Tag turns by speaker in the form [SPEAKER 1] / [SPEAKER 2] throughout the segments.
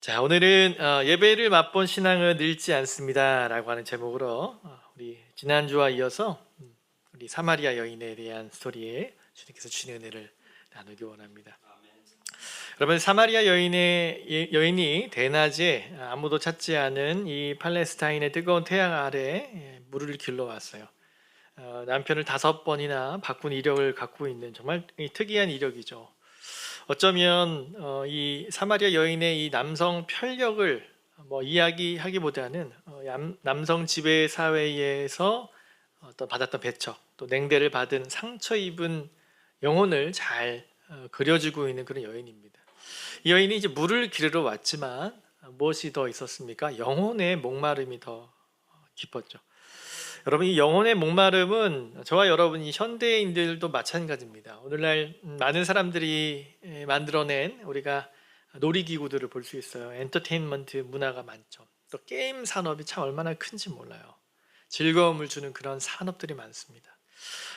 [SPEAKER 1] 자, 오늘은 예배를 맛본 신앙은 늙지 않습니다라고 하는 제목으로 우리 지난주와 이어서 우리 사마리아 여인에 대한 스토리에 주님께서 주신 은혜를 나누기 원합니다. 여러분, 사마리아 여인이 대낮에 아무도 찾지 않은 이 팔레스타인의 뜨거운 태양 아래 물을 길러왔어요. 남편을 5번이나 바꾼 이력을 갖고 있는 정말 특이한 이력이죠. 어쩌면 이 사마리아 여인의 이 남성 편력을 이야기하기보다는 남성 지배 사회에서 어떤 받았던 배척, 또 냉대를 받은 상처 입은 영혼을 잘 그려주고 있는 그런 여인입니다. 이 여인이 이제 물을 기르러 왔지만 무엇이 더 있었습니까? 영혼의 목마름이 더 깊었죠. 여러분, 이 영혼의 목마름은 저와 여러분이 현대인들도 마찬가지입니다. 오늘날 많은 사람들이 만들어낸 우리가 놀이기구들을 볼 수 있어요. 엔터테인먼트 문화가 많죠. 또 게임 산업이 참 얼마나 큰지 몰라요. 즐거움을 주는 그런 산업들이 많습니다.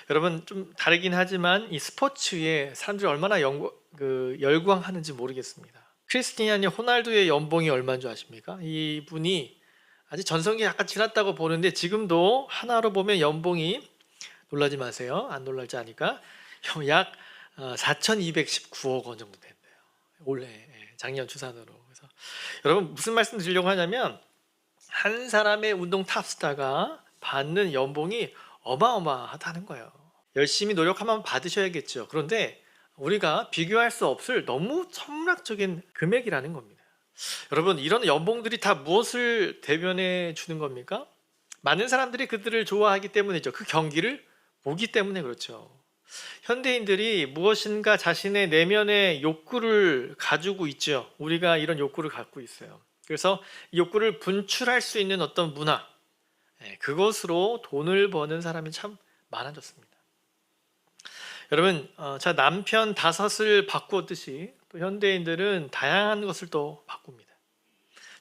[SPEAKER 1] 여러분, 좀 다르긴 하지만 이 스포츠에 사람들이 얼마나 열광하는지 모르겠습니다. 크리스티아니 호날두의 연봉이 얼마인 줄 아십니까? 이분이 아직 전성기 약간 지났다고 보는데 지금도 하나로 보면 연봉이, 놀라지 마세요. 안 놀랄지 아니까, 약 4,219억 원 정도 된대요. 올해 작년 추산으로. 그래서 여러분, 무슨 말씀 드리려고 하냐면 한 사람의 운동 탑스타가 받는 연봉이 어마어마하다는 거예요. 열심히 노력하면 받으셔야겠죠. 그런데 우리가 비교할 수 없을 너무 천문학적인 금액이라는 겁니다. 여러분, 이런 연봉들이 다 무엇을 대변해 주는 겁니까? 많은 사람들이 그들을 좋아하기 때문이죠. 그 경기를 보기 때문에 그렇죠. 현대인들이 무엇인가 자신의 내면의 욕구를 가지고 있죠. 우리가 이런 욕구를 갖고 있어요. 그래서 이 욕구를 분출할 수 있는 어떤 문화, 그것으로 돈을 버는 사람이 참 많아졌습니다. 여러분, 자, 남편 5을 바꾸었듯이 또 현대인들은 다양한 것을 또 바꿉니다.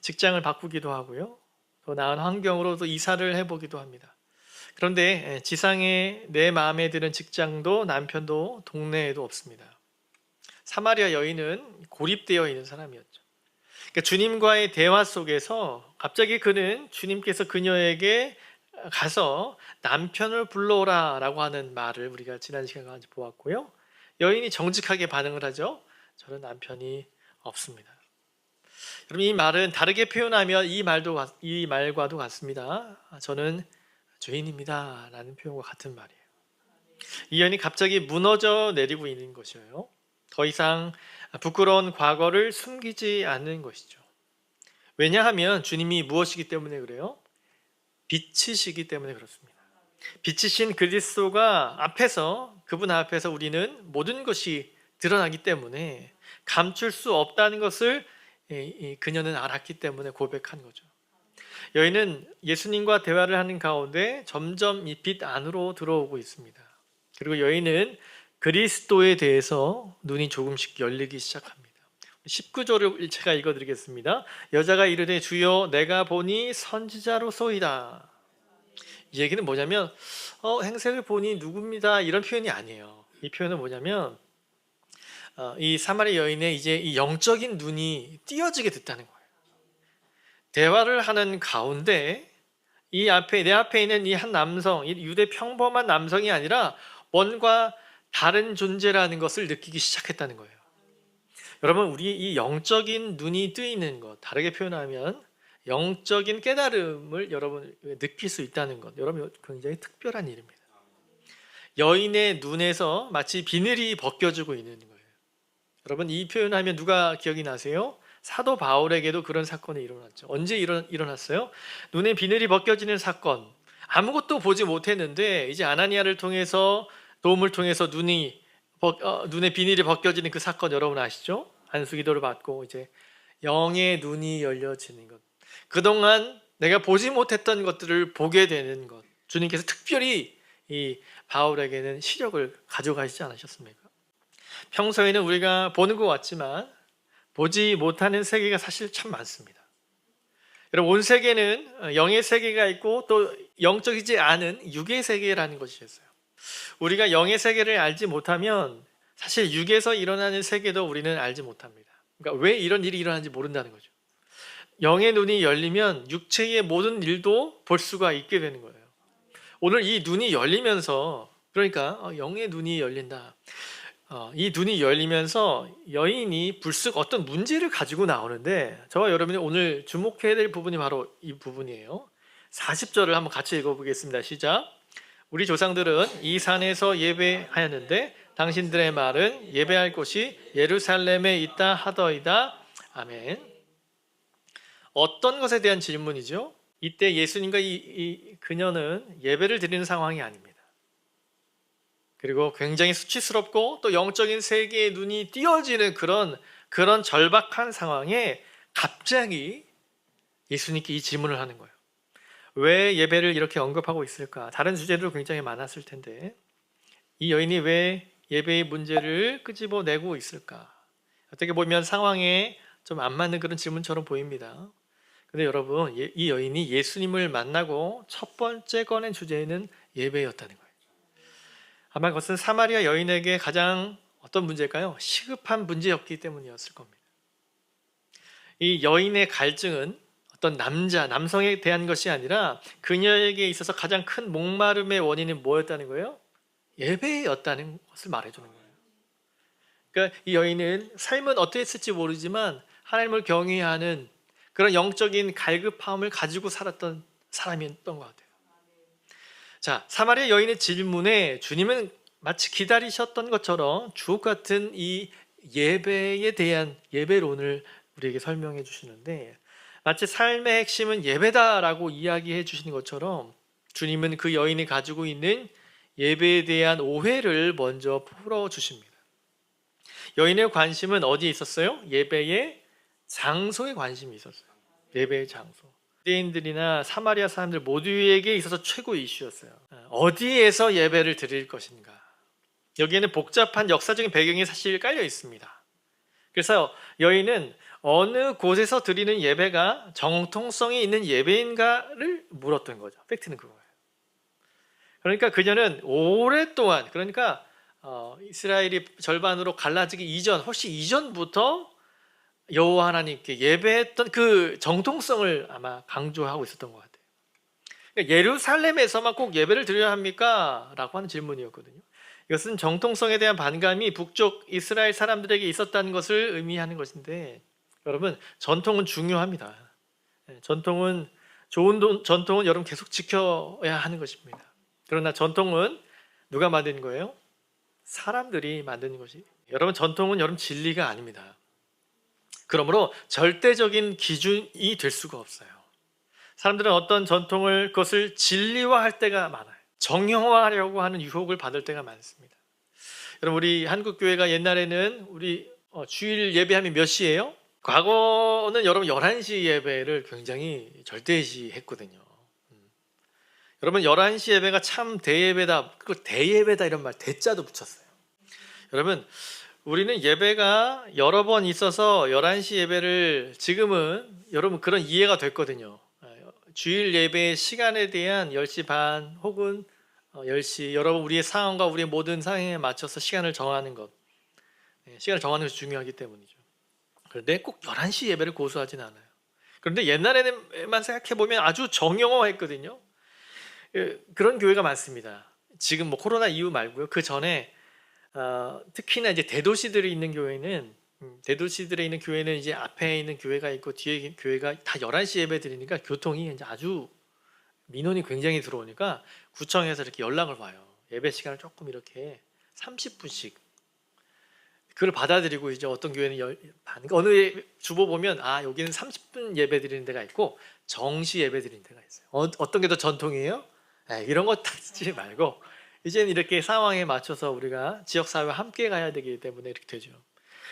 [SPEAKER 1] 직장을 바꾸기도 하고요. 더 나은 환경으로 또 이사를 해보기도 합니다. 그런데 지상에 내 마음에 드는 직장도 남편도 동네에도 없습니다. 사마리아 여인은 고립되어 있는 사람이었죠. 그러니까 주님과의 대화 속에서 갑자기 그는 주님께서 그녀에게 가서 남편을 불러오라 라고 하는 말을 우리가 지난 시간에 보았고요. 여인이 정직하게 반응을 하죠. 저는 남편이 없습니다. 여러분, 이 말은 다르게 표현하면 이 말과도 같습니다. 저는 죄인입니다 라는 표현과 같은 말이에요. 이 여인이 갑자기 무너져 내리고 있는 것이에요. 더 이상 부끄러운 과거를 숨기지 않는 것이죠. 왜냐하면 주님이 무엇이기 때문에 그래요? 빛이시기 때문에 그렇습니다. 빛이신 그리스도가 그분 앞에서 우리는 모든 것이 드러나기 때문에 감출 수 없다는 것을 그녀는 알았기 때문에 고백한 거죠. 여인은 예수님과 대화를 하는 가운데 점점 이 빛 안으로 들어오고 있습니다. 그리고 여인은 그리스도에 대해서 눈이 조금씩 열리기 시작합니다. 19절을 제가 읽어드리겠습니다. 여자가 이르되 주여 내가 보니 선지자로소이다. 이 얘기는 뭐냐면 행색을 보니 누굽니다 이런 표현이 아니에요. 이 표현은 뭐냐면 이 사마리아 여인의 이제 이 영적인 눈이 띄어지게 됐다는 거예요. 대화를 하는 가운데 내 앞에 있는 이 한 남성, 이 유대 평범한 남성이 아니라 뭔가 다른 존재라는 것을 느끼기 시작했다는 거예요. 여러분, 우리 이 영적인 눈이 뜨이는 것, 다르게 표현하면 영적인 깨달음을 여러분 느낄 수 있다는 것, 여러분 굉장히 특별한 일입니다. 여인의 눈에서 마치 비늘이 벗겨지고 있는 거예요. 여러분, 이 표현하면 누가 기억이 나세요? 사도 바울에게도 그런 사건이 일어났죠. 언제 일어났어요? 눈에 비늘이 벗겨지는 사건. 아무것도 보지 못했는데 이제 아나니아를 통해서, 도움을 통해서 눈에 비닐이 벗겨지는 그 사건 여러분 아시죠? 안수기도를 받고 이제 영의 눈이 열려지는 것. 그동안 내가 보지 못했던 것들을 보게 되는 것. 주님께서 특별히 이 바울에게는 시력을 가져가시지 않으셨습니까? 평소에는 우리가 보는 것 같지만 보지 못하는 세계가 사실 참 많습니다. 여러분, 온 세계는 영의 세계가 있고 또 영적이지 않은 육의 세계라는 것이 있어요. 우리가 영의 세계를 알지 못하면 사실 육에서 일어나는 세계도 우리는 알지 못합니다. 그러니까 왜 이런 일이 일어나는지 모른다는 거죠. 영의 눈이 열리면 육체의 모든 일도 볼 수가 있게 되는 거예요. 오늘 이 눈이 열리면서, 그러니까 영의 눈이 열린다. 이 눈이 열리면서 여인이 불쑥 어떤 문제를 가지고 나오는데, 저와 여러분이 오늘 주목해야 될 부분이 바로 이 부분이에요. 40절을 한번 같이 읽어보겠습니다. 시작. 우리 조상들은 이 산에서 예배하였는데 당신들의 말은 예배할 곳이 예루살렘에 있다 하더이다. 아멘. 어떤 것에 대한 질문이죠? 이때 예수님과 이 그녀는 예배를 드리는 상황이 아닙니다. 그리고 굉장히 수치스럽고 또 영적인 세계의 눈이 띄어지는 그런 절박한 상황에 갑자기 예수님께 이 질문을 하는 거예요. 왜 예배를 이렇게 언급하고 있을까? 다른 주제도 굉장히 많았을 텐데 이 여인이 왜 예배의 문제를 끄집어내고 있을까? 어떻게 보면 상황에 좀 안 맞는 그런 질문처럼 보입니다. 근데 여러분, 이 여인이 예수님을 만나고 첫 번째 꺼낸 주제는 예배였다는 거예요. 아마 그것은 사마리아 여인에게 가장 어떤 문제일까요? 시급한 문제였기 때문이었을 겁니다. 이 여인의 갈증은 어떤 남성에 대한 것이 아니라 그녀에게 있어서 가장 큰 목마름의 원인이 뭐였다는 거예요? 예배였다는 것을 말해주는 거예요. 그러니까 이 여인은 삶은 어떠했을지 모르지만 하나님을 경외하는 그런 영적인 갈급함을 가지고 살았던 사람이었던 것 같아요. 자, 사마리아 여인의 질문에 주님은 마치 기다리셨던 것처럼 주옥 같은 이 예배에 대한 예배론을 우리에게 설명해 주시는데, 마치 삶의 핵심은 예배다라고 이야기해 주시는 것처럼 주님은 그 여인이 가지고 있는 예배에 대한 오해를 먼저 풀어 주십니다. 여인의 관심은 어디에 있었어요? 예배의 장소에 관심이 있었어요. 예배의 장소. 유대인들이나 사마리아 사람들 모두에게 있어서 최고 이슈였어요. 어디에서 예배를 드릴 것인가? 여기에는 복잡한 역사적인 배경이 사실 깔려 있습니다. 그래서 여인은 어느 곳에서 드리는 예배가 정통성이 있는 예배인가를 물었던 거죠. 팩트는 그거예요. 그러니까 그녀는 오랫동안, 그러니까 이스라엘이 절반으로 갈라지기 이전, 훨씬 이전부터 여호와 하나님께 예배했던 그 정통성을 아마 강조하고 있었던 것 같아요. 그러니까 예루살렘에서만 꼭 예배를 드려야 합니까? 라고 하는 질문이었거든요. 이것은 정통성에 대한 반감이 북쪽 이스라엘 사람들에게 있었다는 것을 의미하는 것인데, 여러분, 전통은 중요합니다. 전통은 좋은 전통은 여러분 계속 지켜야 하는 것입니다. 그러나 전통은 누가 만든 거예요? 사람들이 만드는 것이. 여러분, 전통은 여러분 진리가 아닙니다. 그러므로 절대적인 기준이 될 수가 없어요. 사람들은 어떤 전통을 그것을 진리화할 때가 많아요. 정형화하려고 하는 유혹을 받을 때가 많습니다. 여러분, 우리 한국 교회가 옛날에는 우리 주일 예배하면 몇 시예요? 과거는 여러분 11시 예배를 굉장히 절대시했거든요. 여러분, 11시 예배가 참 대예배다, 그리고 대예배다 이런 말 대자도 붙였어요. 여러분, 우리는 예배가 여러 번 있어서 11시 예배를 지금은 여러분 그런 이해가 됐거든요. 주일 예배 시간에 대한 10시 반 혹은 10시, 여러분 우리의 상황과 우리의 모든 상황에 맞춰서 시간을 정하는 것, 시간을 정하는 것이 중요하기 때문이죠. 그런데 꼭 11시 예배를 고수하진 않아요. 그런데 옛날에만 생각해보면 아주 정형화했거든요. 그런 교회가 많습니다. 지금 뭐 코로나 이후 말고요. 그 전에 특히나 이제 대도시들에 있는 교회는, 대도시들에 있는 교회는 이제 앞에 있는 교회가 있고 뒤에 교회가 다 11시 예배 드리니까 교통이 이제 아주 민원이 굉장히 들어오니까 구청에서 이렇게 연락을 와요. 예배 시간을 조금 이렇게 30분씩 그걸 받아들이고, 이제 어떤 교회는 어느 주보 보면 여기는 30분 예배 드리는 데가 있고 정시 예배 드리는 데가 있어요. 어떤 게 더 전통이에요? 이런 거 따지지 말고 이제는 이렇게 상황에 맞춰서 우리가 지역사회와 함께 가야 되기 때문에 이렇게 되죠.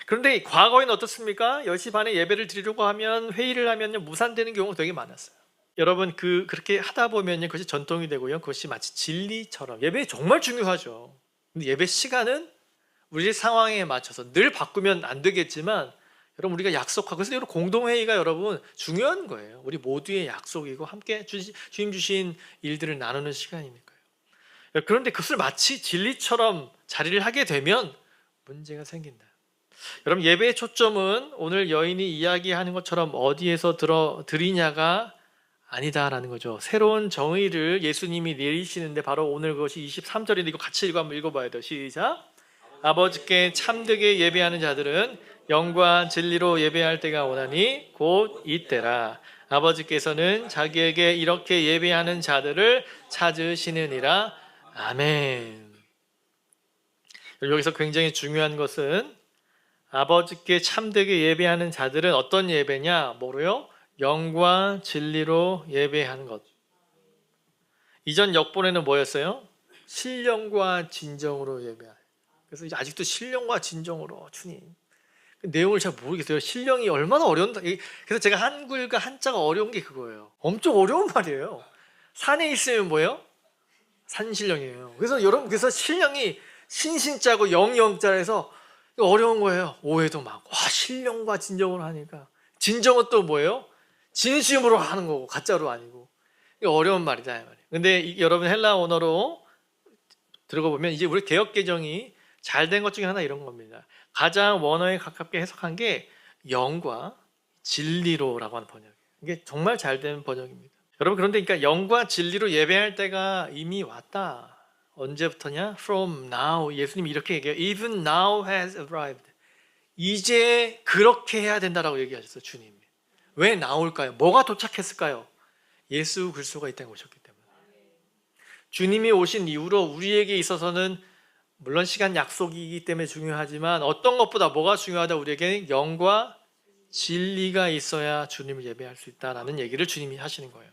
[SPEAKER 1] 그런데 과거에는 어떻습니까? 10시 반에 예배를 드리려고 하면 회의를 하면 무산되는 경우가 되게 많았어요. 여러분, 그렇게 하다 보면 그것이 전통이 되고요. 그것이 마치 진리처럼, 예배 정말 중요하죠. 근데 예배 시간은 우리 상황에 맞춰서 늘 바꾸면 안 되겠지만, 여러분 우리가 약속하고, 그래서 여러분 공동회의가 여러분 중요한 거예요. 우리 모두의 약속이고 함께 주님 주신 일들을 나누는 시간이니까요. 그런데 그것을 마치 진리처럼 자리를 하게 되면 문제가 생긴다. 여러분 예배의 초점은 오늘 여인이 이야기하는 것처럼 어디에서 드리냐가 아니다라는 거죠. 새로운 정의를 예수님이 내리시는데 바로 오늘 그것이 23절인데 이거 같이 한번 읽어봐야 돼요. 시작. 아버지께 참되게 예배하는 자들은 영과 진리로 예배할 때가 오나니 곧 이때라. 아버지께서는 자기에게 이렇게 예배하는 자들을 찾으시느니라. 아멘. 여기서 굉장히 중요한 것은 아버지께 참되게 예배하는 자들은 어떤 예배냐? 뭐로요? 영과 진리로 예배하는 것. 이전 역본에는 뭐였어요? 신령과 진정으로 예배하는. 그래서 이제 아직도 신령과 진정으로 주님. 그 내용을 잘 모르겠어요. 신령이 얼마나 어려운다. 그래서 제가 한글과 한자가 어려운 게 그거예요. 엄청 어려운 말이에요. 산에 있으면 뭐예요? 산신령이에요. 그래서 여러분 그래서 신령이 신신자고 영영자에서 어려운 거예요. 오해도 많고. 와, 신령과 진정으로 하니까. 진정은 또 뭐예요? 진심으로 하는 거고 가짜로 아니고. 이게 어려운 말이다 이 말이에요. 근데 여러분 헬라 언어로 들어가 보면 이제 우리 개역 개정이 잘 된 것 중에 하나 이런 겁니다. 가장 원어에 가깝게 해석한 게 영과 진리로라고 하는 번역이에요. 이게 정말 잘 된 번역입니다. 여러분 그런데 그러니까 영과 진리로 예배할 때가 이미 왔다. 언제부터냐? From now. 예수님이 이렇게 얘기해요. Even now has arrived. 이제 그렇게 해야 된다라고 얘기하셨어요. 주님이. 왜 나올까요? 뭐가 도착했을까요? 예수 그리스도가 이 땅에 오셨기 때문에. 주님이 오신 이후로 우리에게 있어서는 물론 시간 약속이기 때문에 중요하지만 어떤 것보다 뭐가 중요하다? 우리에게는 영과 진리가 있어야 주님을 예배할 수 있다라는 얘기를 주님이 하시는 거예요.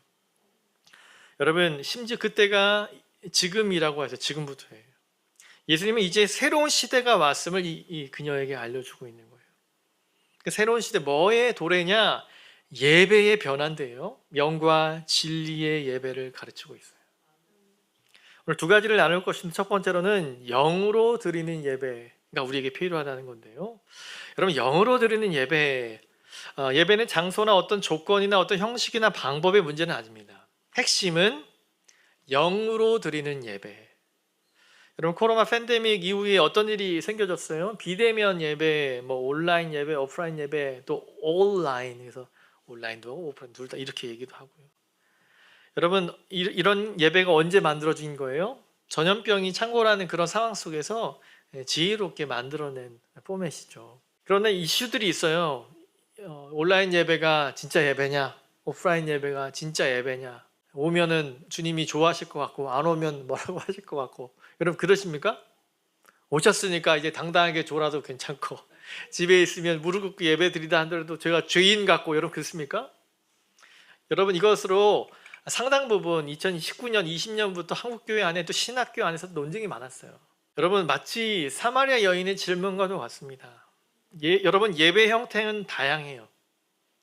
[SPEAKER 1] 여러분 심지어 그때가 지금이라고 해서 지금부터예요. 예수님은 이제 새로운 시대가 왔음을 이 그녀에게 알려주고 있는 거예요. 그 새로운 시대 뭐의 도래냐? 예배의 변화인데요. 영과 진리의 예배를 가르치고 있어요. 오늘 두 가지를 나눌 것인데 첫 번째로는 영으로 드리는 예배가 우리에게 필요하다는 건데요. 여러분 영으로 드리는 예배, 예배는 장소나 어떤 조건이나 어떤 형식이나 방법의 문제는 아닙니다. 핵심은 영으로 드리는 예배. 여러분 코로나 팬데믹 이후에 어떤 일이 생겨졌어요? 비대면 예배, 뭐 온라인 예배, 오프라인 예배, 또 온라인에서 온라인도 오프라인 둘 다 이렇게 얘기도 하고요. 여러분 이런 예배가 언제 만들어진 거예요? 전염병이 창궐하는 그런 상황 속에서 지혜롭게 만들어낸 포맷이죠. 그런데 이슈들이 있어요. 온라인 예배가 진짜 예배냐? 오프라인 예배가 진짜 예배냐? 오면은 주님이 좋아하실 것 같고 안 오면 뭐라고 하실 것 같고. 여러분 그러십니까? 오셨으니까 이제 당당하게 졸아도 괜찮고 집에 있으면 무릎 꿇고 예배 드리다 하더라도 제가 죄인 같고 여러분 그렇습니까? 여러분 이것으로 상당 부분 2019년, 20년부터 한국교회 안에 또 신학교 안에서 논쟁이 많았어요. 여러분 마치 사마리아 여인의 질문과도 같습니다. 여러분 예배 형태는 다양해요.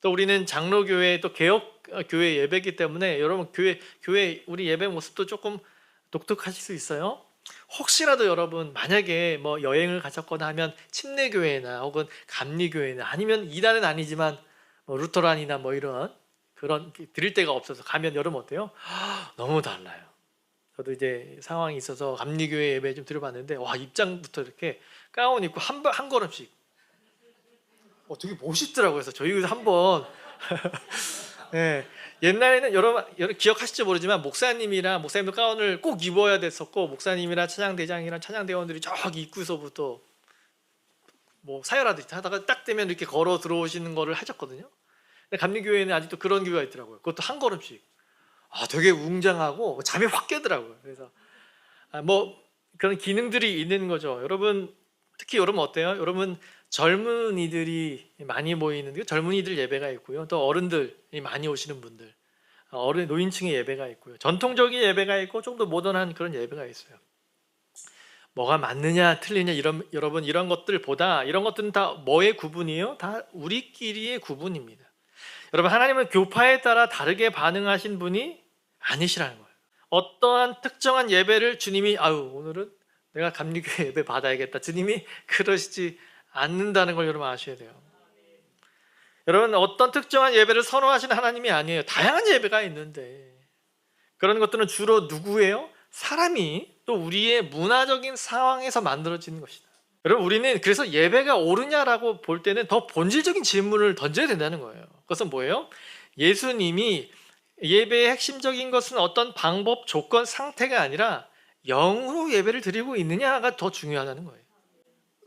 [SPEAKER 1] 또 우리는 장로교회 또 개혁교회 예배이기 때문에 여러분 교회 우리 예배 모습도 조금 독특하실 수 있어요. 혹시라도 여러분 만약에 뭐 여행을 가셨거나 하면 침례교회나 혹은 감리교회나 아니면 이단은 아니지만 뭐 루터란이나 뭐 이런 그런 드릴 데가 없어서 가면 여러분 어때요? 너무 달라요. 저도 이제 상황이 있어서 감리교회 예배 좀 드려봤는데 와 입장부터 이렇게 가운 입고 한 걸음씩 되게 멋있더라고요. 그래서 저희 한번 네, 옛날에는 여러분 기억하실지 모르지만 목사님도 가운을 꼭 입어야 됐었고 목사님이나 찬양대장이랑 찬양대원들이 저기 입구서부터 뭐 사열하듯이 하다가 딱 되면 이렇게 걸어 들어오시는 거를 하셨거든요. 근데 감리교회는 아직도 그런 교회가 있더라고요. 그것도 한 걸음씩. 되게 웅장하고 잠이 확 깨더라고요. 그래서 뭐 그런 기능들이 있는 거죠. 여러분 특히 여러분 어때요? 여러분 젊은이들이 많이 모이는 젊은이들 예배가 있고요. 또 어른들이 많이 오시는 분들, 노인층의 예배가 있고요. 전통적인 예배가 있고 좀 더 모던한 그런 예배가 있어요. 뭐가 맞느냐 틀리냐 여러분 이런 것들보다 이런 것들은 다 뭐의 구분이에요? 다 우리끼리의 구분입니다. 여러분 하나님은 교파에 따라 다르게 반응하신 분이 아니시라는 거예요. 어떠한 특정한 예배를 주님이 오늘은 내가 감리교회 예배 받아야겠다. 주님이 그러시지 않는다는 걸 여러분 아셔야 돼요. 여러분 어떤 특정한 예배를 선호하시는 하나님이 아니에요. 다양한 예배가 있는데 그런 것들은 주로 누구예요? 사람이 또 우리의 문화적인 상황에서 만들어지는 것이다. 여러분, 우리는 그래서 예배가 옳으냐라고 볼 때는 더 본질적인 질문을 던져야 된다는 거예요. 그것은 뭐예요? 예수님이 예배의 핵심적인 것은 어떤 방법, 조건, 상태가 아니라 영으로 예배를 드리고 있느냐가 더 중요하다는 거예요.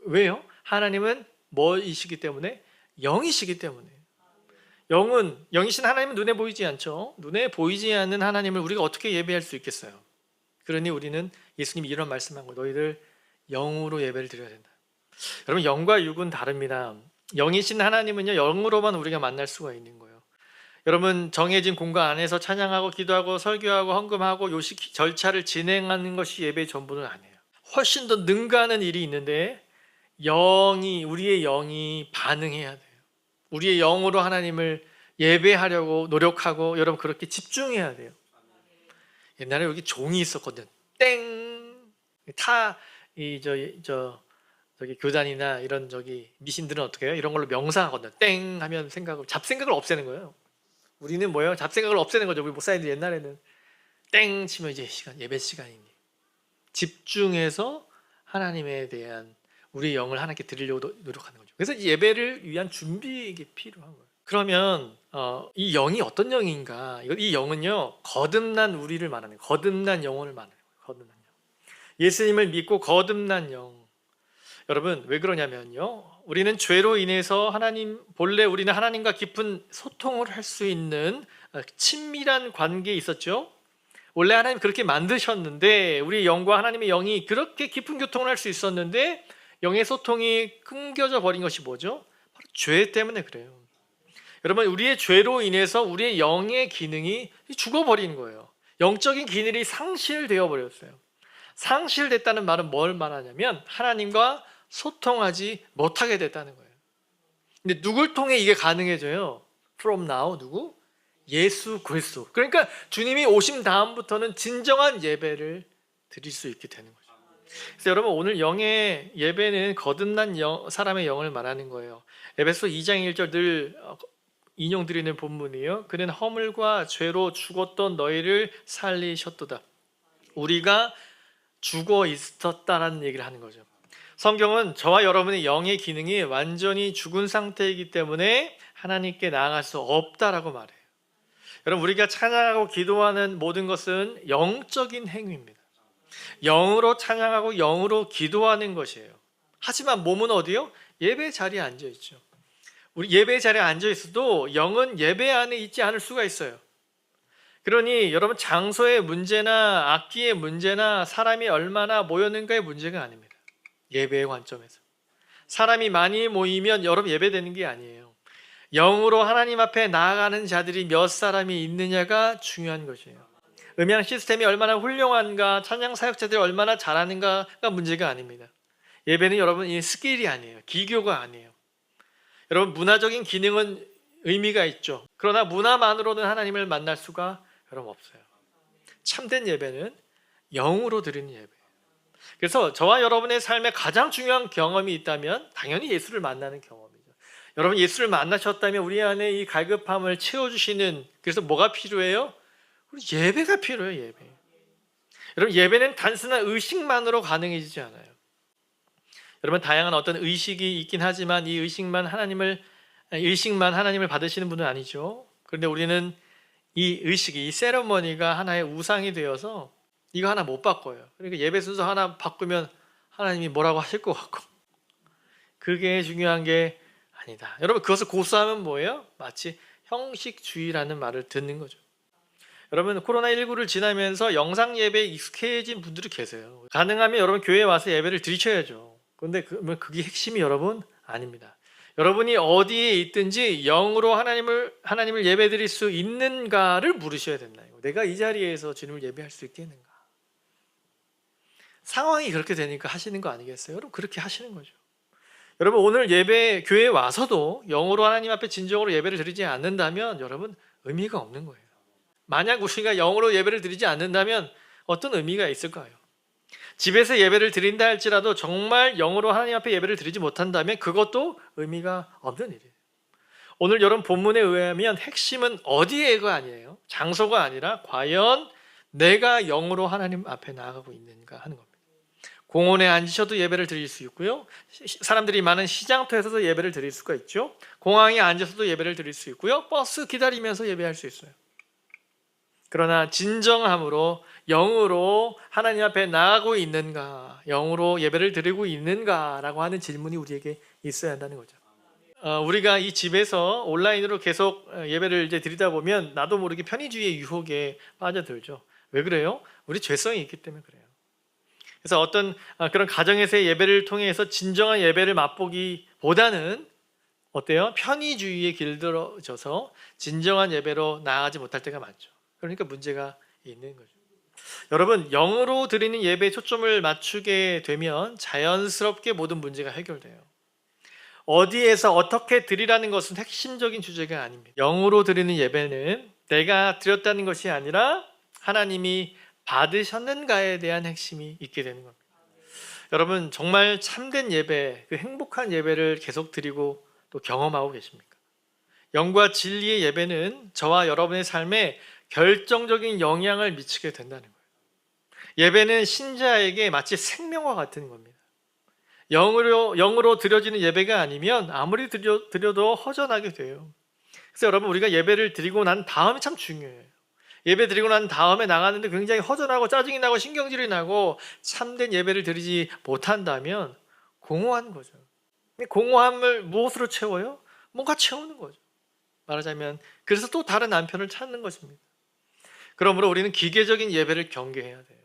[SPEAKER 1] 왜요? 하나님은 뭐이시기 때문에? 영이시기 때문에. 영이신 하나님은 눈에 보이지 않죠. 눈에 보이지 않는 하나님을 우리가 어떻게 예배할 수 있겠어요? 그러니 우리는 예수님이 이런 말씀한 거예요. 너희들 영으로 예배를 드려야 된다. 여러분, 영과 육은 다릅니다. 영이신 하나님은요, 영으로만 우리가 만날 수가 있는 거예요. 여러분, 정해진 공간 안에서 찬양하고 기도하고 설교하고 헌금하고 요식 절차를 진행하는 것이 예배의 전부는 아니에요. 훨씬 더 능가하는 일이 있는데 우리의 영이 반응해야 돼요. 우리의 영으로 하나님을 예배하려고 노력하고 여러분 그렇게 집중해야 돼요. 옛날에 여기 종이 있었거든. 땡! 저기 교단이나 이런 미신들은 어떻게 해요? 이런 걸로 명상하거든. 땡! 하면 잡생각을 없애는 거예요. 우리는 뭐예요? 잡생각을 없애는 거죠. 우리 목사님들 옛날에는 땡! 치면 이제 예배 시간이니. 집중해서 하나님에 대한 우리의 영을 하나님께 드리려고 노력하는 거죠. 그래서 예배를 위한 준비가 필요한 거예요. 그러면 이 영이 어떤 영인가? 이 영은요, 거듭난 우리를 말하는 거예요. 거듭난 영혼을 말하는 거예요. 거듭난 영. 예수님을 믿고 거듭난 영. 여러분, 왜 그러냐면요, 우리는 죄로 인해서 본래 우리는 하나님과 깊은 소통을 할 수 있는 친밀한 관계에 있었죠. 원래 하나님 그렇게 만드셨는데 우리 영과 하나님의 영이 그렇게 깊은 교통을 할 수 있었는데 영의 소통이 끊겨져 버린 것이 뭐죠? 바로 죄 때문에 그래요. 여러분, 우리의 죄로 인해서 우리의 영의 기능이 죽어버린 거예요. 영적인 기능이 상실되어 버렸어요. 상실됐다는 말은 뭘 말하냐면 하나님과 소통하지 못하게 됐다는 거예요. 근데 누굴 통해 이게 가능해져요? From now 누구? 예수 그리스도. 그러니까 주님이 오신 다음부터는 진정한 예배를 드릴 수 있게 되는 거죠. 그래서 여러분, 오늘 영의 예배는 거듭난 사람의 영을 말하는 거예요. 에베소 2장 1절 늘 인용드리는 본문이에요. 그는 허물과 죄로 죽었던 너희를 살리셨도다. 우리가 죽어 있었다라는 얘기를 하는 거죠. 성경은 저와 여러분의 영의 기능이 완전히 죽은 상태이기 때문에 하나님께 나아갈 수 없다라고 말해요. 여러분, 우리가 찬양하고 기도하는 모든 것은 영적인 행위입니다. 영으로 찬양하고 영으로 기도하는 것이에요. 하지만 몸은 어디요? 예배 자리에 앉아 있죠. 우리 예배 자리에 앉아 있어도 영은 예배 안에 있지 않을 수가 있어요. 그러니 여러분, 장소의 문제나 악기의 문제나 사람이 얼마나 모였는가의 문제가 아닙니다. 예배의 관점에서 사람이 많이 모이면 여러분 예배되는 게 아니에요. 영으로 하나님 앞에 나아가는 자들이 몇 사람이 있느냐가 중요한 것이에요. 음향 시스템이 얼마나 훌륭한가, 찬양 사역자들이 얼마나 잘하는가가 문제가 아닙니다. 예배는 여러분 이 스킬이 아니에요. 기교가 아니에요. 여러분, 문화적인 기능은 의미가 있죠. 그러나 문화만으로는 하나님을 만날 수가 여러분 없어요. 참된 예배는 영으로 드리는 예배. 그래서 저와 여러분의 삶에 가장 중요한 경험이 있다면 당연히 예수를 만나는 경험이죠. 여러분, 예수를 만나셨다면 우리 안에 이 갈급함을 채워주시는, 그래서 뭐가 필요해요? 우리 예배가 필요해요. 예배. 여러분, 예배는 단순한 의식만으로 가능해지지 않아요. 여러분, 다양한 어떤 의식이 있긴 하지만 이 의식만 하나님을 받으시는 분은 아니죠. 그런데 우리는 이 의식이, 이 세레머니가 하나의 우상이 되어서 이거 하나 못 바꿔요. 그러니까 예배 순서 하나 바꾸면 하나님이 뭐라고 하실 것 같고, 그게 중요한 게 아니다. 여러분, 그것을 고수하면 뭐예요? 마치 형식주의라는 말을 듣는 거죠. 여러분, 코로나19를 지나면서 영상 예배에 익숙해진 분들이 계세요. 가능하면 여러분 교회에 와서 예배를 드리셔야죠. 그런데 그게 핵심이 여러분 아닙니다. 여러분이 어디에 있든지 영으로 하나님을 예배드릴 수 있는가를 물으셔야 된다. 내가 이 자리에서 주님을 예배할 수 있겠는가? 상황이 그렇게 되니까 하시는 거 아니겠어요? 여러분, 그렇게 하시는 거죠. 여러분, 오늘 교회에 와서도 영으로 하나님 앞에 진정으로 예배를 드리지 않는다면 여러분 의미가 없는 거예요. 만약 우리가 영으로 예배를 드리지 않는다면 어떤 의미가 있을까요? 집에서 예배를 드린다 할지라도 정말 영으로 하나님 앞에 예배를 드리지 못한다면 그것도 의미가 없는 일이에요. 오늘 여러분 본문에 의하면 핵심은 어디에가 아니에요. 장소가 아니라 과연 내가 영으로 하나님 앞에 나아가고 있는가 하는 겁니다. 공원에 앉으셔도 예배를 드릴 수 있고요. 사람들이 많은 시장터에서도 예배를 드릴 수가 있죠. 공항에 앉아서도 예배를 드릴 수 있고요. 버스 기다리면서 예배할 수 있어요. 그러나 진정함으로 영으로 하나님 앞에 나가고 있는가, 영으로 예배를 드리고 있는가라고 하는 질문이 우리에게 있어야 한다는 거죠. 우리가 이 집에서 온라인으로 계속 예배를 이제 드리다 보면 나도 모르게 편의주의의 유혹에 빠져들죠. 왜 그래요? 우리 죄성이 있기 때문에 그래요. 그래서 어떤 그런 가정에서의 예배를 통해서 진정한 예배를 맛보기보다는 어때요? 편의주의에 길들어져서 진정한 예배로 나아가지 못할 때가 많죠. 그러니까 문제가 있는 거죠. 여러분, 영으로 드리는 예배에 초점을 맞추게 되면 자연스럽게 모든 문제가 해결돼요. 어디에서 어떻게 드리라는 것은 핵심적인 주제가 아닙니다. 영으로 드리는 예배는 내가 드렸다는 것이 아니라 하나님이 받으셨는가에 대한 핵심이 있게 되는 겁니다. 여러분, 정말 참된 예배, 그 행복한 예배를 계속 드리고 또 경험하고 계십니까? 영과 진리의 예배는 저와 여러분의 삶에 결정적인 영향을 미치게 된다는 거예요. 예배는 신자에게 마치 생명과 같은 겁니다. 영으로 드려지는 예배가 아니면 아무리 드려도 허전하게 돼요. 그래서 여러분, 우리가 예배를 드리고 난 다음이 참 중요해요. 예배 드리고 난 다음에 나가는데 굉장히 허전하고 짜증이 나고 신경질이 나고 참된 예배를 드리지 못한다면 공허한 거죠. 공허함을 무엇으로 채워요? 뭔가 채우는 거죠. 말하자면 그래서 또 다른 안편을 찾는 것입니다. 그러므로 우리는 기계적인 예배를 경계해야 돼요.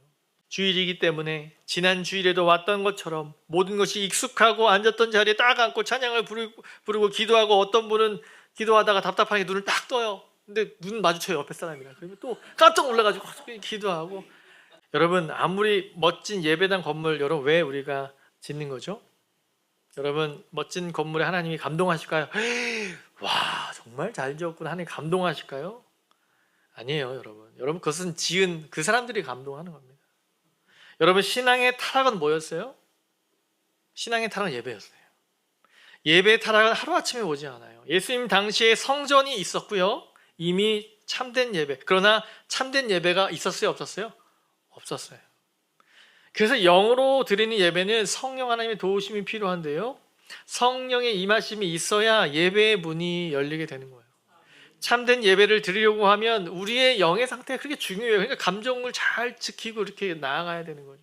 [SPEAKER 1] 주일이기 때문에 지난 주일에도 왔던 것처럼 모든 것이 익숙하고 앉았던 자리에 딱 앉고 찬양을 부르고 기도하고, 어떤 분은 기도하다가 답답하게 눈을 딱 떠요. 근데 눈 마주쳐요, 옆에 사람이랑. 그러면 또 깜짝 놀라가지고 기도하고. 여러분, 아무리 멋진 예배당 건물, 여러분 왜 우리가 짓는 거죠? 여러분, 멋진 건물에 하나님이 감동하실까요? 와, 정말 잘 지었구나 하나님 감동하실까요? 아니에요, 여러분. 여러분, 그것은 지은 그 사람들이 감동하는 겁니다. 여러분, 신앙의 타락은 뭐였어요? 신앙의 타락은 예배였어요. 예배의 타락은 하루아침에 오지 않아요. 예수님 당시에 성전이 있었고요, 이미 참된 예배. 그러나 참된 예배가 있었어요, 없었어요? 없었어요. 그래서 영으로 드리는 예배는 성령 하나님의 도우심이 필요한데요, 성령의 임하심이 있어야 예배의 문이 열리게 되는 거예요. 참된 예배를 드리려고 하면 우리의 영의 상태가 그렇게 중요해요. 그러니까 감정을 잘 지키고 이렇게 나아가야 되는 거죠.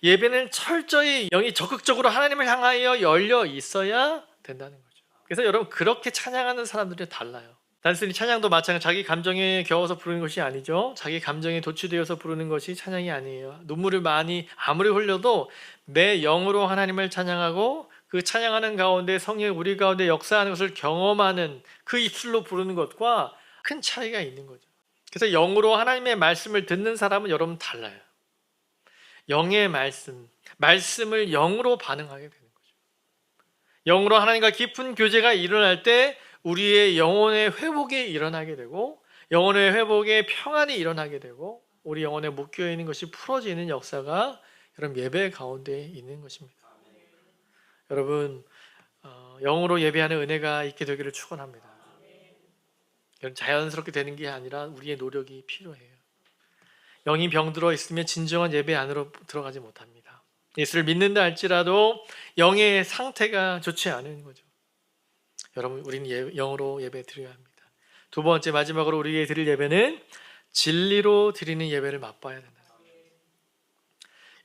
[SPEAKER 1] 예배는 철저히 영이 적극적으로 하나님을 향하여 열려 있어야 된다는 거죠. 그래서 여러분, 그렇게 찬양하는 사람들이 달라요. 단순히 찬양도 마찬가지, 자기 감정에 겨워서 부르는 것이 아니죠. 자기 감정에 도취되어서 부르는 것이 찬양이 아니에요. 눈물을 많이 아무리 흘려도 내 영으로 하나님을 찬양하고 그 찬양하는 가운데 성령이 우리 가운데 역사하는 것을 경험하는 그 입술로 부르는 것과 큰 차이가 있는 거죠. 그래서 영으로 하나님의 말씀을 듣는 사람은 여러분 달라요. 영의 말씀을 영으로 반응하게 되는 거죠. 영으로 하나님과 깊은 교제가 일어날 때 우리의 영혼의 회복이 일어나게 되고, 영혼의 회복에 평안이 일어나게 되고, 우리 영혼에 묶여있는 것이 풀어지는 역사가 여러분 예배 가운데 있는 것입니다. 여러분, 영으로 예배하는 은혜가 있게 되기를 축원합니다. 자연스럽게 되는 게 아니라 우리의 노력이 필요해요. 영이 병들어 있으면 진정한 예배 안으로 들어가지 못합니다. 예수를 믿는다 할지라도 영의 상태가 좋지 않은 거죠. 여러분, 우리는 영으로 예배 드려야 합니다. 두 번째, 마지막으로 우리에게 드릴 예배는 진리로 드리는 예배를 맛봐야 된다.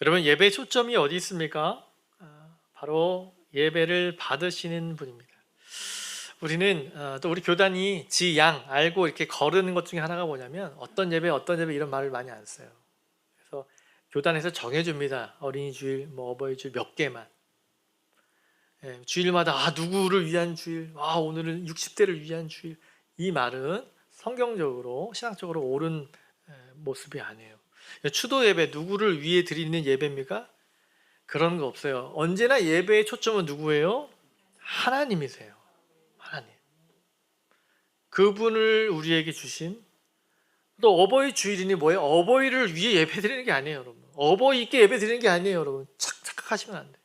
[SPEAKER 1] 여러분, 예배의 초점이 어디 있습니까? 바로 예배를 받으시는 분입니다. 우리는 또 우리 교단이 지양 알고 이렇게 거르는 것 중에 하나가 뭐냐면 어떤 예배 이런 말을 많이 안 써요. 그래서 교단에서 정해줍니다. 어린이 주일, 어버이 주일 몇 개만. 주일마다 누구를 위한 주일, 오늘은 60대를 위한 주일. 이 말은 성경적으로 신학적으로 옳은 모습이 아니에요. 추도 예배 누구를 위해 드리는 예배입니까? 그런 거 없어요. 언제나 예배의 초점은 누구예요? 하나님이세요. 하나님. 그분을 우리에게 주신, 또 어버이 주일이니 뭐예요? 어버이를 위해 예배 드리는 게 아니에요, 여러분. 어버이께 예배 드리는 게 아니에요, 여러분. 착각하시면 안 돼요.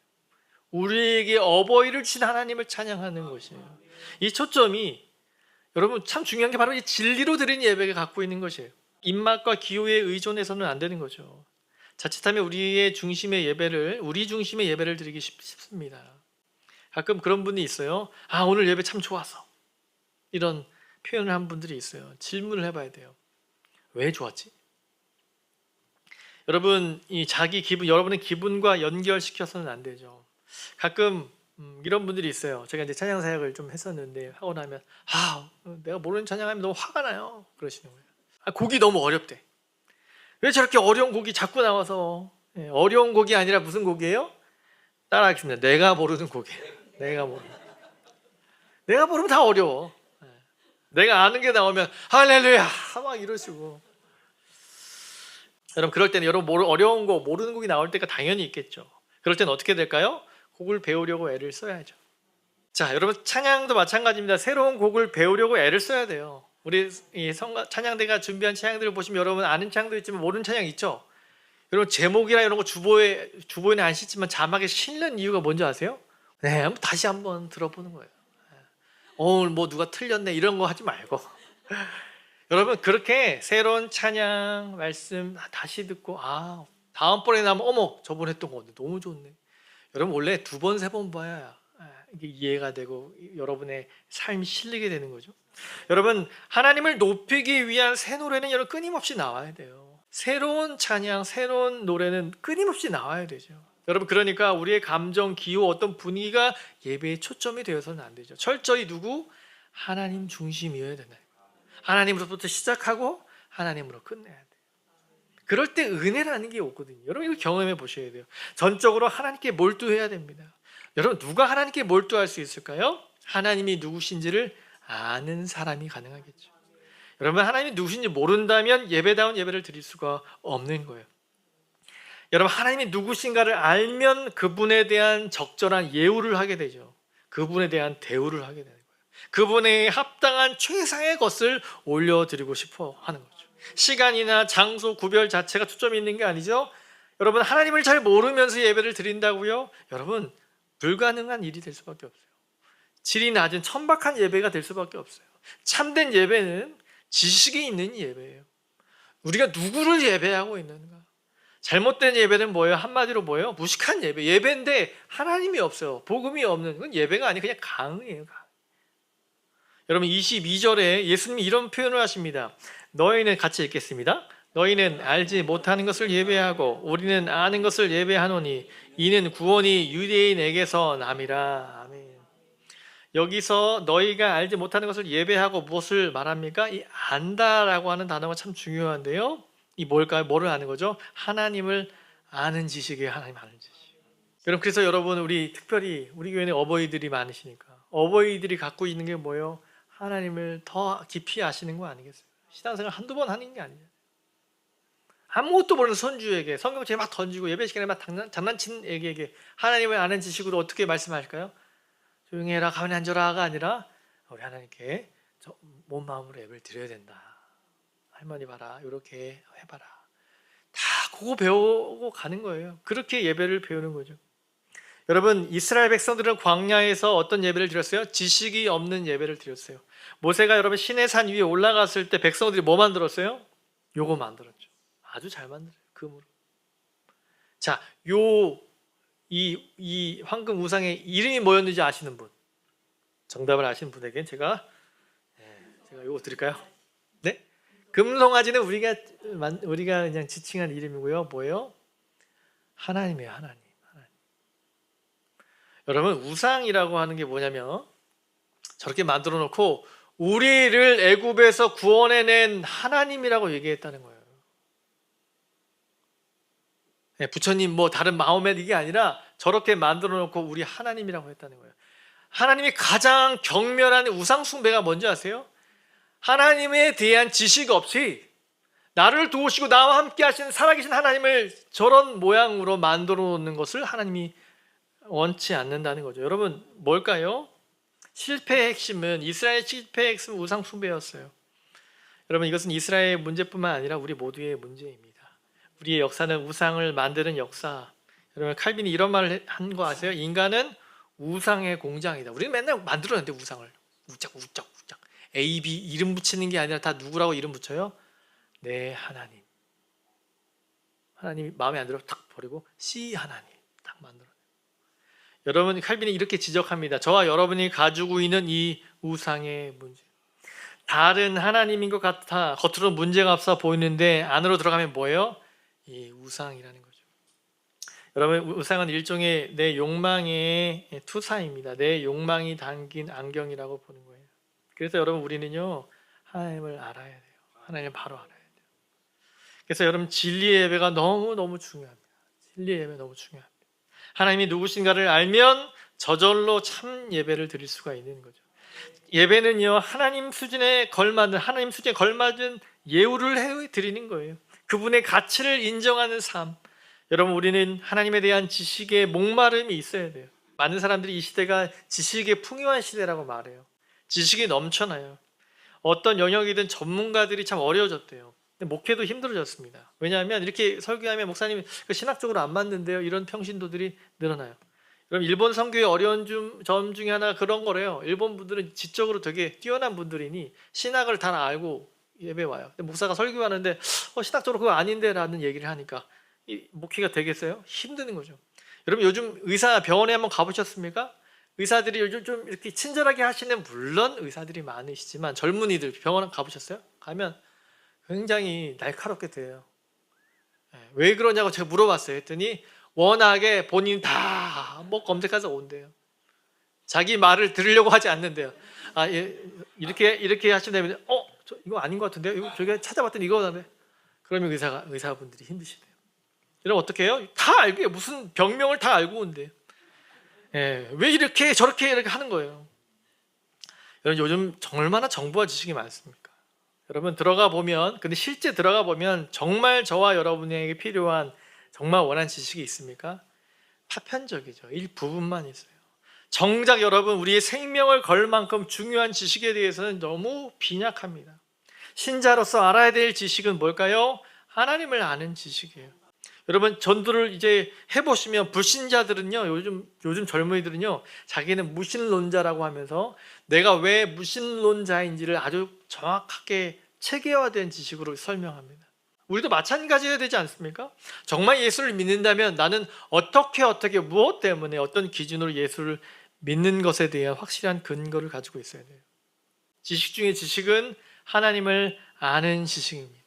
[SPEAKER 1] 우리에게 어버이를 주신 하나님을 찬양하는 것이에요. 이 초점이 여러분 참 중요한 게 바로 이 진리로 드리는 예배가 갖고 있는 것이에요. 입맛과 기호에 의존해서는 안 되는 거죠. 자칫하면 우리 중심의 예배를 드리기 쉽습니다. 가끔 그런 분이 있어요. 오늘 예배 참 좋았어. 이런 표현을 한 분들이 있어요. 질문을 해봐야 돼요. 왜 좋았지? 여러분, 여러분의 기분과 연결시켜서는 안 되죠. 가끔 이런 분들이 있어요. 제가 이제 찬양 사역을 좀 했었는데 하고 나면 내가 모르는 찬양하면 너무 화가 나요. 그러시는 거예요. 곡이 너무 어렵대. 왜 저렇게 어려운 곡이 자꾸 나와서 어려운 곡이 아니라 무슨 곡이에요? 따라하겠습니다. 내가 모르는 곡이에요. 내가 모르면 다 어려워. 내가 아는 게 나오면 할렐루야 막 이러시고. 여러분 그럴 때는 어려운 곡 모르는 곡이 나올 때가 당연히 있겠죠. 그럴 때는 어떻게 될까요? 곡을 배우려고 애를 써야죠. 자, 여러분 찬양도 마찬가지입니다. 새로운 곡을 배우려고 애를 써야 돼요. 우리 찬양대가 준비한 찬양들을 보시면 여러분 아는 찬양도 있지만 모르는 찬양 있죠. 여러분 제목이나 이런 거 주보에는 안 싣지만 자막에 실는 이유가 뭔지 아세요? 네, 다시 한번 들어보는 거예요. 오늘 뭐 누가 틀렸네 이런 거 하지 말고 여러분 그렇게 새로운 찬양 말씀 다시 듣고 다음번에 나면 어머 저번에 했던 거 너무 좋네. 여러분 원래 2번 3번 봐야 이게 이해가 되고 여러분의 삶이 실리게 되는 거죠. 여러분 하나님을 높이기 위한 새 노래는 여러분 끊임없이 나와야 돼요. 새로운 찬양 새로운 노래는 끊임없이 나와야 되죠. 여러분 그러니까 우리의 감정 기호 어떤 분위기가 예배의 초점이 되어서는 안 되죠. 철저히 하나님 중심이어야 된다. 하나님으로부터 시작하고 하나님으로 끝내야 돼요. 그럴 때 은혜라는 게 오거든요. 여러분 이거 경험해 보셔야 돼요. 전적으로 하나님께 몰두해야 됩니다. 여러분 누가 하나님께 몰두할 수 있을까요? 하나님이 누구신지를 아는 사람이 가능하겠죠. 여러분 하나님이 누구신지 모른다면 예배다운 예배를 드릴 수가 없는 거예요. 여러분 하나님이 누구신가를 알면 그분에 대한 적절한 예우를 하게 되죠. 그분에 대한 대우를 하게 되는 거예요. 그분에 합당한 최상의 것을 올려드리고 싶어 하는 거죠. 시간이나 장소 구별 자체가 초점이 있는 게 아니죠. 여러분 하나님을 잘 모르면서 예배를 드린다고요? 여러분 불가능한 일이 될 수밖에 없어요. 질이 낮은 천박한 예배가 될 수밖에 없어요. 참된 예배는 지식이 있는 예배예요. 우리가 누구를 예배하고 있는가? 잘못된 예배는 뭐예요? 한마디로 뭐예요? 무식한 예배. 예배인데 하나님이 없어요. 복음이 없는 건 예배가 아니고 그냥 강의예요. 여러분 22절에 예수님이 이런 표현을 하십니다. 너희는 같이 읽겠습니다. 너희는 알지 못하는 것을 예배하고 우리는 아는 것을 예배하노니 이는 구원이 유대인에게서 남이라. 아멘. 여기서 너희가 알지 못하는 것을 예배하고 무엇을 말합니까? 이 안다라고 하는 단어가 참 중요한데요. 이 뭘까요? 뭐를 아는 거죠? 하나님을 아는 지식이에요. 하나님 아는 지식. 여러분 그래서 여러분 특별히 우리 교회는 어버이들이 많으시니까 어버이들이 갖고 있는 게 뭐예요? 하나님을 더 깊이 아시는 거 아니겠어요? 신앙생활 한두 번 하는 게 아니에요. 아무것도 모르는 손주에게 성경책 막 던지고 예배 시간에 막 장난친 애기에게 하나님을 아는 지식으로 어떻게 말씀하실까요? 조용히 해라 가만히 앉아라가 아니라 우리 하나님께 온 마음으로 예배를 드려야 된다. 할머니 봐라 이렇게 해봐라. 다 그거 배우고 가는 거예요. 그렇게 예배를 배우는 거죠. 여러분 이스라엘 백성들은 광야에서 어떤 예배를 드렸어요? 지식이 없는 예배를 드렸어요. 모세가 여러분 시내산 위에 올라갔을 때 백성들이 뭐 만들었어요? 요거 만들었죠. 아주 잘 만들어요. 금으로. 자, 이 황금 우상의 이름이 뭐였는지 아시는 분? 정답을 아시는 분에게 제가 요거 드릴까요? 네? 금송아지는 우리가 그냥 지칭한 이름이고요. 뭐예요? 하나님이에요. 하나님. 여러분 우상이라고 하는 게 뭐냐면 저렇게 만들어 놓고 우리를 애굽에서 구원해낸 하나님이라고 얘기했다는 거예요. 부처님 뭐 다른 마호멧 이게 아니라 저렇게 만들어 놓고 우리 하나님이라고 했다는 거예요. 하나님이 가장 경멸한 우상 숭배가 뭔지 아세요? 하나님에 대한 지식 없이 나를 도우시고 나와 함께 하시는 살아계신 하나님을 저런 모양으로 만들어 놓는 것을 하나님이 원치 않는다는 거죠. 여러분 뭘까요? 실패의 핵심은 이스라엘 실패의 핵심은 우상 숭배였어요. 여러분 이것은 이스라엘의 문제뿐만 아니라 우리 모두의 문제입니다. 우리의 역사는 우상을 만드는 역사. 여러분 칼빈이 이런 말을 한 거 아세요? 인간은 우상의 공장이다. 우리는 맨날 만들어냈는데 우상을 우짝. A, B 이름 붙이는 게 아니라 다 누구라고 이름 붙여요? 내 하나님. 하나님이 마음에 안 들어 탁 버리고 시 하나님 딱 만들어. 여러분, 칼빈이 이렇게 지적합니다. 저와 여러분이 가지고 있는 이 우상의 문제, 다른 하나님인 것 같아 겉으로 문제가 없어 보이는데 안으로 들어가면 뭐예요? 이 우상이라는 거죠. 여러분, 우상은 일종의 내 욕망의 투사입니다. 내 욕망이 담긴 안경이라고 보는 거예요. 그래서 여러분, 우리는요 하나님을 알아야 돼요. 하나님을 바로 알아야 돼요. 그래서 여러분, 진리의 예배가 너무너무 중요합니다. 진리의 예배 너무 중요합니다. 하나님이 누구신가를 알면 저절로 참 예배를 드릴 수가 있는 거죠. 예배는요 하나님 수준에 걸맞은 예우를 해 드리는 거예요. 그분의 가치를 인정하는 삶. 여러분, 우리는 하나님에 대한 지식의 목마름이 있어야 돼요. 많은 사람들이 이 시대가 지식의 풍요한 시대라고 말해요. 지식이 넘쳐나요. 어떤 영역이든 전문가들이 참 어려워졌대요. 근데 목회도 힘들어졌습니다. 왜냐하면 이렇게 설교하면 목사님 신학적으로 안 맞는데요, 이런 평신도들이 늘어나요. 그럼 일본 선교의 어려운 점 중에 하나가 그런 거래요. 일본 분들은 지적으로 되게 뛰어난 분들이니 신학을 다 알고 예배 와요. 근데 목사가 설교하는데 신학적으로 그거 아닌데 라는 얘기를 하니까 이 목회가 되겠어요? 힘드는 거죠. 여러분, 요즘 의사 병원에 한번 가보셨습니까? 의사들이 요즘 좀 이렇게 친절하게 하시는, 물론 의사들이 많으시지만 젊은이들 병원 가보셨어요? 가면 굉장히 날카롭게 돼요. 왜 그러냐고 제가 물어봤어요. 했더니 워낙에 본인 다 뭐 검색해서 온대요. 자기 말을 들으려고 하지 않는데요. 이렇게 하시면 이거 아닌 것 같은데요? 이거 저기 찾아봤더니 이거다네. 그러면 의사분들이 힘드시대요. 이러면 어떻게 해요? 다 알고 해요. 무슨 병명을 다 알고 온대요. 왜 이렇게 저렇게 이렇게 하는 거예요. 여러분, 요즘 얼마나 정보와 지식이 많습니까? 여러분, 근데 실제 들어가 보면 정말 저와 여러분에게 필요한, 정말 원하는 지식이 있습니까? 파편적이죠. 일부분만 있어요. 정작 여러분, 우리의 생명을 걸 만큼 중요한 지식에 대해서는 너무 빈약합니다. 신자로서 알아야 될 지식은 뭘까요? 하나님을 아는 지식이에요. 여러분, 전도를 이제 해보시면 불신자들은요, 요즘 젊은이들은요, 자기는 무신론자라고 하면서 내가 왜 무신론자인지를 아주 정확하게 체계화된 지식으로 설명합니다. 우리도 마찬가지여야 되지 않습니까? 정말 예수를 믿는다면 나는 어떻게 무엇 때문에 어떤 기준으로 예수를 믿는 것에 대한 확실한 근거를 가지고 있어야 돼요. 지식 중에 지식은 하나님을 아는 지식입니다.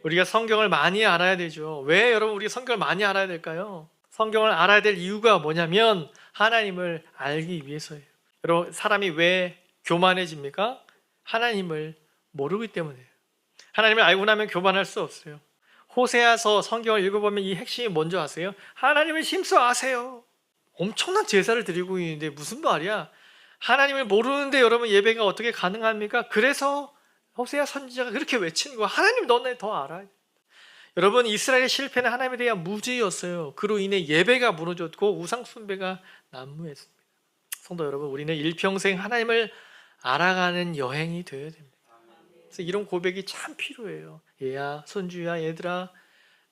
[SPEAKER 1] 우리가 성경을 많이 알아야 되죠. 왜 여러분 우리가 성경을 많이 알아야 될까요? 성경을 알아야 될 이유가 뭐냐면 하나님을 알기 위해서예요. 여러분, 사람이 왜 교만해집니까? 하나님을 모르기 때문이에요. 하나님을 알고 나면 교만할 수 없어요. 호세아서 성경을 읽어보면 이 핵심이 뭔지 아세요? 하나님을 힘써 아세요. 엄청난 제사를 드리고 있는데 무슨 말이야? 하나님을 모르는데 여러분 예배가 어떻게 가능합니까? 그래서 호세아 선지자가 그렇게 외치는 거야. 하나님 너네 더 알아. 여러분, 이스라엘의 실패는 하나님에 대한 무지였어요. 그로 인해 예배가 무너졌고 우상 숭배가 난무했습니다. 성도 여러분, 우리는 일평생 하나님을 알아가는 여행이 되어야 됩니다. 그래서 이런 고백이 참 필요해요. 얘야, 손주야, 얘들아,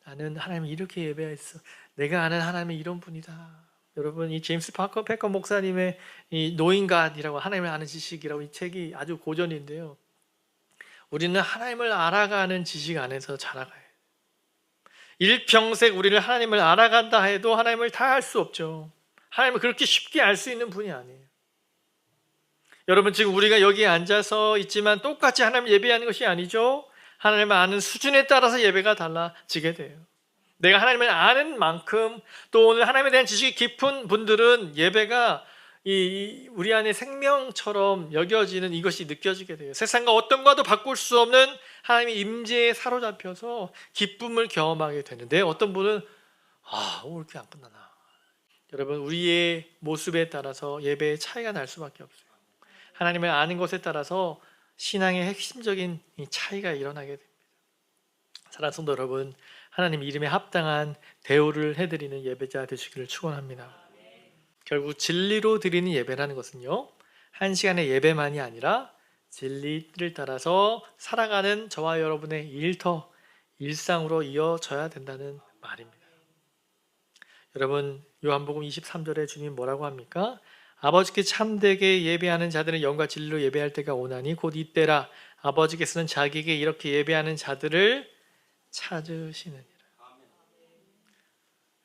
[SPEAKER 1] 나는 하나님을 이렇게 예배했어. 내가 아는 하나님은 이런 분이다. 여러분, 이 제임스 패커 목사님의 이 노인갓이라고, 하나님을 아는 지식이라고, 이 책이 아주 고전인데요. 우리는 하나님을 알아가는 지식 안에서 자라가야 해요. 일평생 우리를 하나님을 알아간다 해도 하나님을 다 알 수 없죠. 하나님을 그렇게 쉽게 알 수 있는 분이 아니에요. 여러분, 지금 우리가 여기에 앉아서 있지만 똑같이 하나님을 예배하는 것이 아니죠. 하나님을 아는 수준에 따라서 예배가 달라지게 돼요. 내가 하나님을 아는 만큼, 또 오늘 하나님에 대한 지식이 깊은 분들은 예배가 우리 안에 생명처럼 여겨지는 이것이 느껴지게 돼요. 세상과 어떤 것도 바꿀 수 없는 하나님의 임재에 사로잡혀서 기쁨을 경험하게 되는데, 어떤 분은 왜 이렇게 안 끝나나. 여러분, 우리의 모습에 따라서 예배의 차이가 날 수밖에 없어요. 하나님을 아는 것에 따라서 신앙의 핵심적인 차이가 일어나게 됩니다. 사랑하는 성도 여러분, 하나님 이름에 합당한 대우를 해드리는 예배자 되시기를 축원합니다. 결국 진리로 드리는 예배라는 것은요, 한 시간의 예배만이 아니라 진리를 따라서 살아가는 저와 여러분의 일상으로 이어져야 된다는 말입니다. 여러분, 요한복음 23절에 주님 뭐라고 합니까? 아버지께 참되게 예배하는 자들은 영과 진리로 예배할 때가 오나니 곧 이때라. 아버지께서는 자기에게 이렇게 예배하는 자들을 찾으시느니라.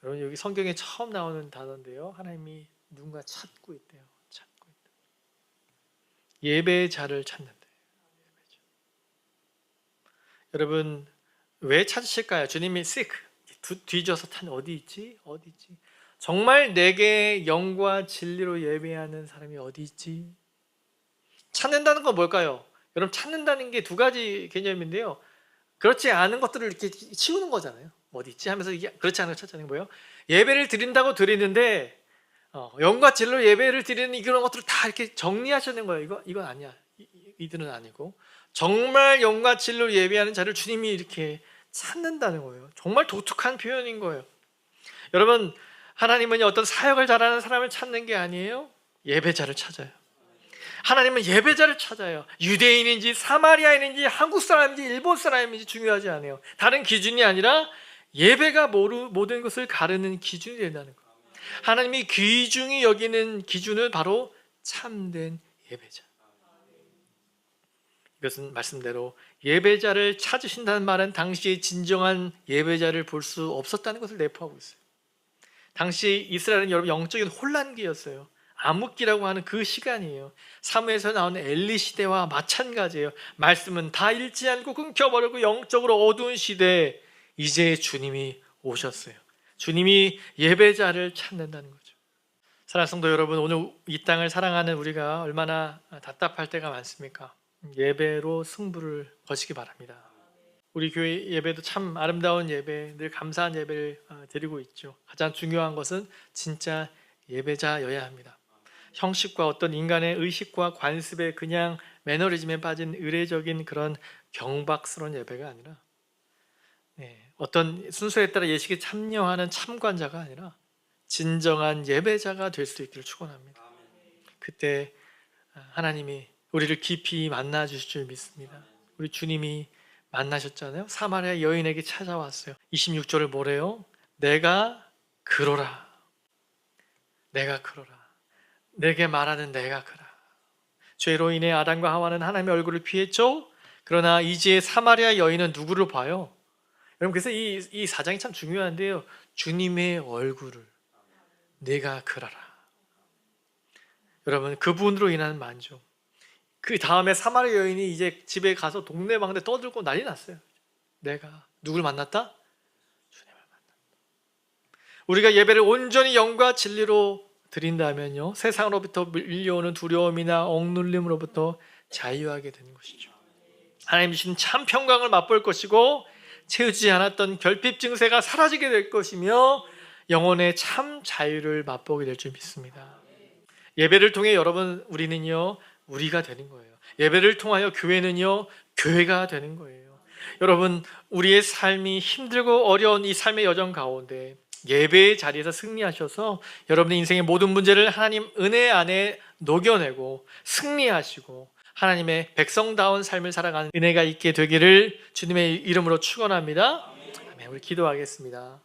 [SPEAKER 1] 여러분 여기 성경에 처음 나오는 단어인데요. 하나님이 누군가 찾고 있대요. 찾고 있다. 예배자를 찾는데. 여러분 왜 찾으실까요? 주님이 seek 뒤져서 탄 어디 있지? 어디 있지? 정말 내게 영과 진리로 예배하는 사람이 어디 있지? 찾는다는 건 뭘까요? 여러분 찾는다는 게 두 가지 개념인데요. 그렇지 않은 것들을 이렇게 치우는 거잖아요. 어디 있지? 하면서 이게 그렇지 않은 걸 찾자는 거예요. 예배를 드린다고 드리는데 영과 진리로 예배를 드리는 이런 것들을 다 이렇게 정리하시는 거예요. 이건 아니야. 이들은 아니고 정말 영과 진리로 예배하는 자를 주님이 이렇게 찾는다는 거예요. 정말 독특한 표현인 거예요. 여러분 하나님은 어떤 사역을 잘하는 사람을 찾는 게 아니에요. 예배자를 찾아요. 하나님은 예배자를 찾아요. 유대인인지 사마리아인인지 한국 사람인지 일본 사람인지 중요하지 않아요. 다른 기준이 아니라 예배가 모든 것을 가르는 기준이 된다는 거예요. 하나님이 귀중히 여기는 기준은 바로 참된 예배자. 이것은 말씀대로 예배자를 찾으신다는 말은 당시의 진정한 예배자를 볼 수 없었다는 것을 내포하고 있어요. 당시 이스라엘은 여러분 영적인 혼란기였어요. 암흑기라고 하는 그 시간이에요. 사무엘에서 나오는 엘리 시대와 마찬가지예요. 말씀은 다 읽지 않고 끊겨버리고 영적으로 어두운 시대에 이제 주님이 오셨어요. 주님이 예배자를 찾는다는 거죠. 사랑하는 성도 여러분, 오늘 이 땅을 사랑하는 우리가 얼마나 답답할 때가 많습니까? 예배로 승부를 거시기 바랍니다. 우리 교회 예배도 참 아름다운 예배, 늘 감사한 예배를 드리고 있죠. 가장 중요한 것은 진짜 예배자여야 합니다. 형식과 어떤 인간의 의식과 관습에 그냥 매너리즘에 빠진 의례적인 그런 경박스러운 예배가 아니라 어떤 순서에 따라 예식에 참여하는 참관자가 아니라 진정한 예배자가 될 수 있기를 축원합니다. 그때 하나님이 우리를 깊이 만나 주실 줄 믿습니다. 우리 주님이 만나셨잖아요. 사마리아 여인에게 찾아왔어요. 26절을 뭐래요? 내가 그러라. 내가 그러라. 내게 말하는 내가 그라. 죄로 인해 아담과 하와는 하나님의 얼굴을 피했죠. 그러나 이제 사마리아 여인은 누구를 봐요? 여러분 그래서 이 사장이 참 중요한데요. 주님의 얼굴을 내가 그라라. 여러분 그분으로 인한 만족. 그 다음에 사마리아 여인이 이제 집에 가서 동네방네 떠들고 난리 났어요. 내가 누굴 만났다? 주님을 만났다. 우리가 예배를 온전히 영과 진리로 드린다면요, 세상으로부터 밀려오는 두려움이나 억눌림으로부터 자유하게 되는 것이죠. 하나님 주신 참 평강을 맛볼 것이고 채우지 않았던 결핍 증세가 사라지게 될 것이며 영혼의 참 자유를 맛보게 될 줄 믿습니다. 예배를 통해 여러분 우리는요 우리가 되는 거예요. 예배를 통하여 교회는요 교회가 되는 거예요. 여러분 우리의 삶이 힘들고 어려운 이 삶의 여정 가운데 예배의 자리에서 승리하셔서 여러분의 인생의 모든 문제를 하나님 은혜 안에 녹여내고 승리하시고 하나님의 백성다운 삶을 살아가는 은혜가 있게 되기를 주님의 이름으로 축원합니다. 아멘. 우리 기도하겠습니다.